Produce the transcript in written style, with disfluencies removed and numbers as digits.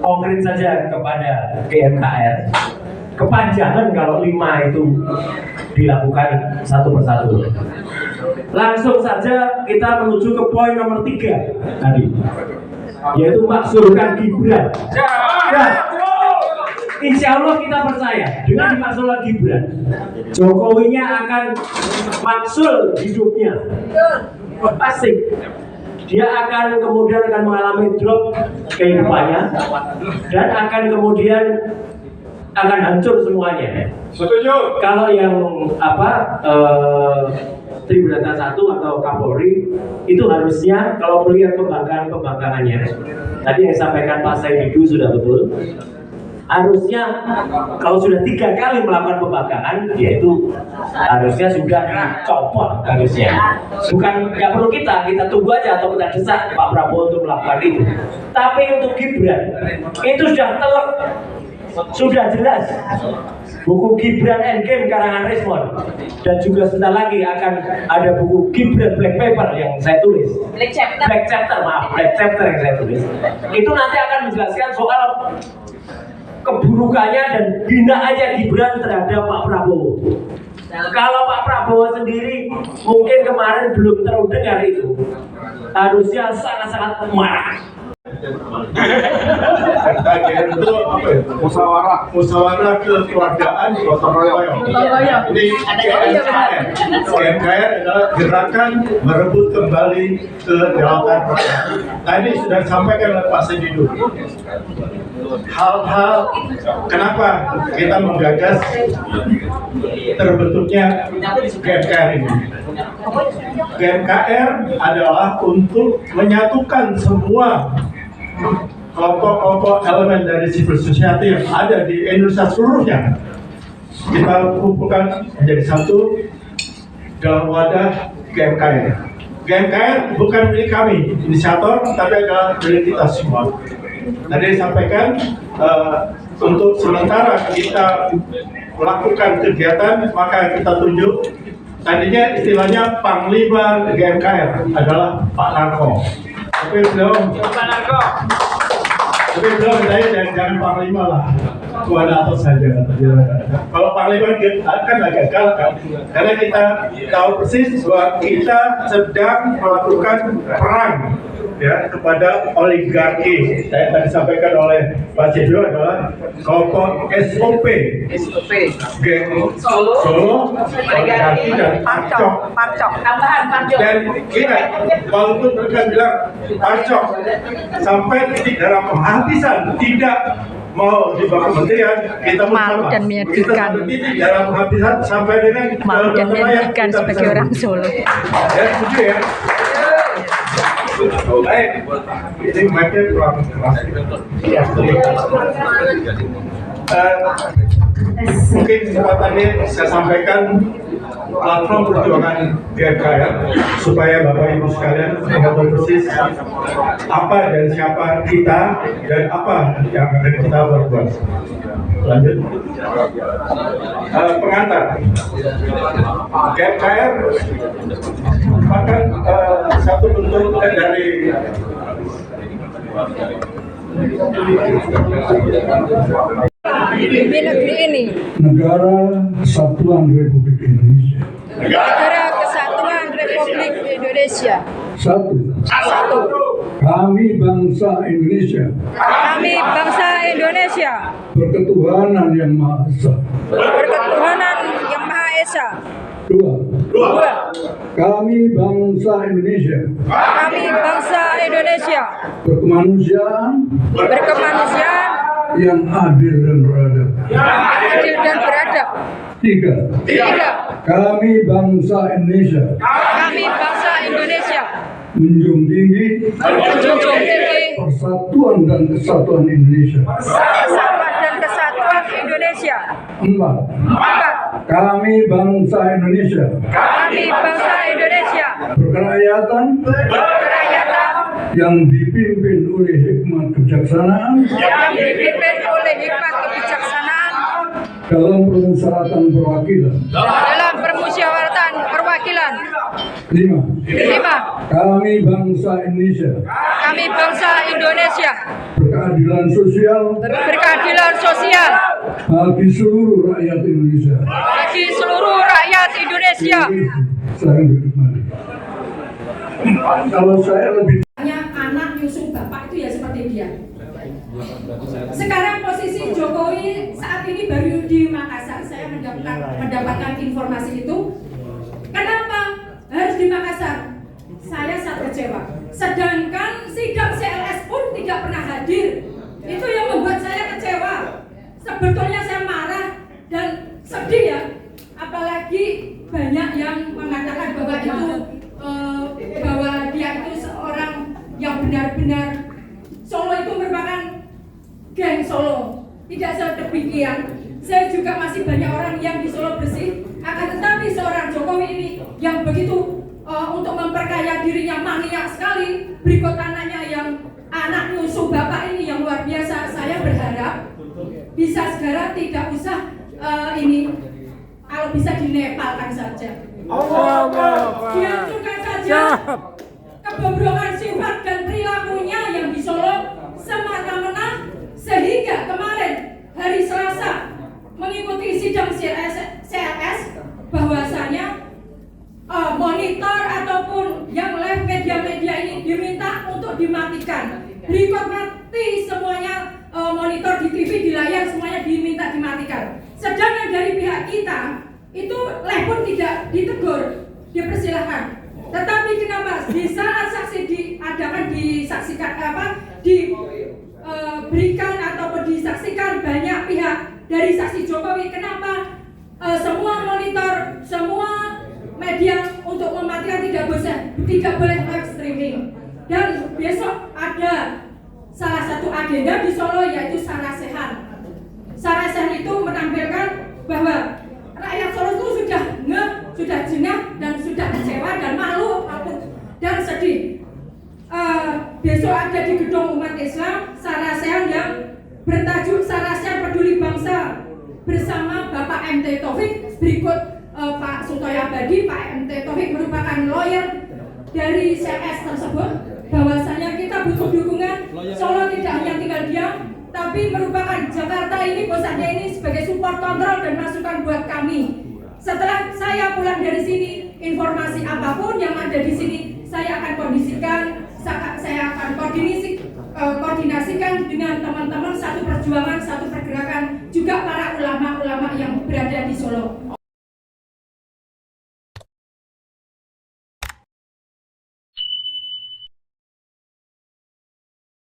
konkret saja kepada GMKR. Kepanjangan kalau 5 itu dilakukan satu persatu. Langsung saja kita menuju ke poin nomor 3 tadi, yaitu maksulkan Gibran. Nah, insya Allah kita percaya dengan dimaksulkan Gibran, Jokowinya akan maksul hidupnya, pasti dia akan kemudian mengalami drop kehidupannya dan akan kemudian akan hancur semuanya. Setuju. Kalau yang Tribunata 1 atau Kapolri itu harusnya kalau melihat pembangkangannya tadi yang disampaikan Pak Saididu sudah betul, harusnya kalau sudah 3 kali melakukan pembangkangan, yaitu harusnya sudah dicopot harusnya. Bukan nggak perlu kita tunggu aja atau kita desak Pak Prabowo untuk melakukan itu. Tapi untuk Gibran itu sudah telak, sudah jelas. Buku Gibran Endgame karangan Rismond, dan juga sebentar lagi akan ada buku Gibran Black Paper yang saya tulis. Black Chapter yang saya tulis. Itu nanti akan menjelaskan soal keburukannya dan hinaannya Gibran terhadap Pak Prabowo. Kalau Pak Prabowo sendiri mungkin kemarin belum terlalu dengar itu, harusnya sangat-sangat marah. Bagian itu apa ya? Musyawarah kekeluargaan gotong royong. Ini GMKR adalah gerakan merebut kembali kedaulatan rakyat. Tadi sudah disampaikan oleh Pak Saididu. Hal-hal kenapa kita menggagas terbentuknya GMKR ini. GMKR adalah untuk menyatukan semua kelompok-kelompok elemen dari civil society yang ada di Indonesia seluruhnya. Kita kumpulkan menjadi satu dalam wadah GMKR. GMKR bukan milik kami, inisiator, tapi adalah milik kita semua. Tadi disampaikan untuk sementara kita melakukan kegiatan, maka kita tunjuk. Tadinya istilahnya Panglima GMKR adalah Pak Narko. Tapi belum jangan Panglima lah, Tuan atas saja. Kalau Panglima kan agak gagal kan, karena kita tahu persis bahwa kita sedang melakukan perang ya kepada oligarki. Saya tadi sampaikan oleh Pak Cido adalah kelompok SOP, geng Solo, oligarki dan Parcok. Dan ingat, walaupun mereka bilang Parcok sampai titik dalam penghabisan tidak mau dibawa kementerian, kita malu dan menyedihkan. titik dalam penghabisan sampai dengan malu dan menyedihkan sebagai orang Solo. Ya, setuju ya. Baik, ini macam kurang keras. Mungkin kesempatannya saya sampaikan platform perjuangan GMKR supaya Bapak Ibu sekalian mengetahui persis apa dan siapa kita dan apa yang akan kita berbuat. Lanjut. Pengantar GMKR merupakan satu bentuk dari Di negeri ini, Negara Kesatuan Republik Indonesia. Negara Kesatuan Republik Indonesia. Satu. Satu. Kami bangsa Indonesia. Kami bangsa Indonesia. Berketuhanan yang Maha Esa. Berketuhanan yang Maha Esa. Dua. Dua. Kami bangsa Indonesia. Kami bangsa Indonesia. Berkemanusiaan Berkemanusiaan yang adil dan beradab. adil dan beradab. Tiga. Tiga. Kami bangsa Indonesia. Kami bangsa Indonesia Menjunjung tinggi menjunjung tinggi persatuan dan kesatuan Indonesia. persatuan dan kesatuan Indonesia. Empat. Empat. Kami bangsa Indonesia. Kami bangsa Indonesia Berkerakyatan kerakyatan yang dipimpin oleh hikmat kebijaksanaan yang dipimpin oleh hikmat kebijaksanaan dalam permusyawaratan perwakilan. dalam permusyawaratan perwakilan. Lima. Lima. Kami bangsa Indonesia Kami bangsa Indonesia berkeadilan sosial berkeadilan sosial bagi seluruh rakyat Indonesia. bagi seluruh rakyat Indonesia. Saya berkembang. Kalau saya lebih anak nyusul bapak itu ya seperti dia. Sekarang posisi Jokowi saat ini baru di Makassar. Saya mendapatkan informasi itu. Kenapa harus di Makassar? Saya sangat kecewa. Sedangkan sidang CLS pun tidak pernah hadir. Itu yang membuat saya kecewa. Sebetulnya saya marah dan sedih ya. Apalagi banyak yang mengatakan bahwa itu bahwa dia itu seorang yang benar-benar Solo itu merupakan geng Solo. Tidak sedemikian. Saya juga masih banyak orang yang di Solo bersih. Akan tetapi seorang Jokowi ini yang begitu untuk memperkaya dirinya mania sekali. Berikut anaknya yang anak nyusuh bapak ini yang luar biasa. Saya berharap bisa segera tidak usah ini kalau bisa dinepalkan saja. Dihancurkan saja kebobrongan sifat dan perilakunya yang di Solo semena-mena, sehingga kemarin hari Selasa mengikuti sidang CLS bahwasanya monitor ataupun yang live media-media ini diminta untuk dimatikan. Berikut mati semuanya, monitor di TV, di layar semuanya diminta dimatikan. Sedangkan dari pihak kita itu live pun tidak ditegur, dipersilahkan. Tetapi kenapa di saat saksi diadakan disaksikan diberikan ataupun disaksikan banyak pihak dari saksi Jokowi, kenapa semua monitor, semua media untuk mematikan tidak boleh live streaming. Dan besok ada salah satu agenda di Solo yaitu Sarasehan. Sarasehan itu menampilkan bahwa rakyat Solo itu sudah jengah dan sudah kecewa dan malu dan sedih. Besok ada di gedung umat Islam Sarasehan yang bertajuk Sarasehan Peduli Bangsa bersama Bapak MT Taufik. Berikut Pak Sutoyo Abadi. Pak MT Taufik merupakan lawyer dari CS tersebut. Bahwasanya kita butuh dukungan. Solo tidak hanya tinggal diam, tapi merupakan Jakarta ini, Bosaknya ini sebagai support, kontrol dan masukan buat kami. Setelah saya pulang dari sini, informasi apapun yang ada di sini saya akan kondisikan, saya akan koordinasikan dengan teman-teman satu perjuangan, satu pergerakan, juga para ulama-ulama yang berada di Solo.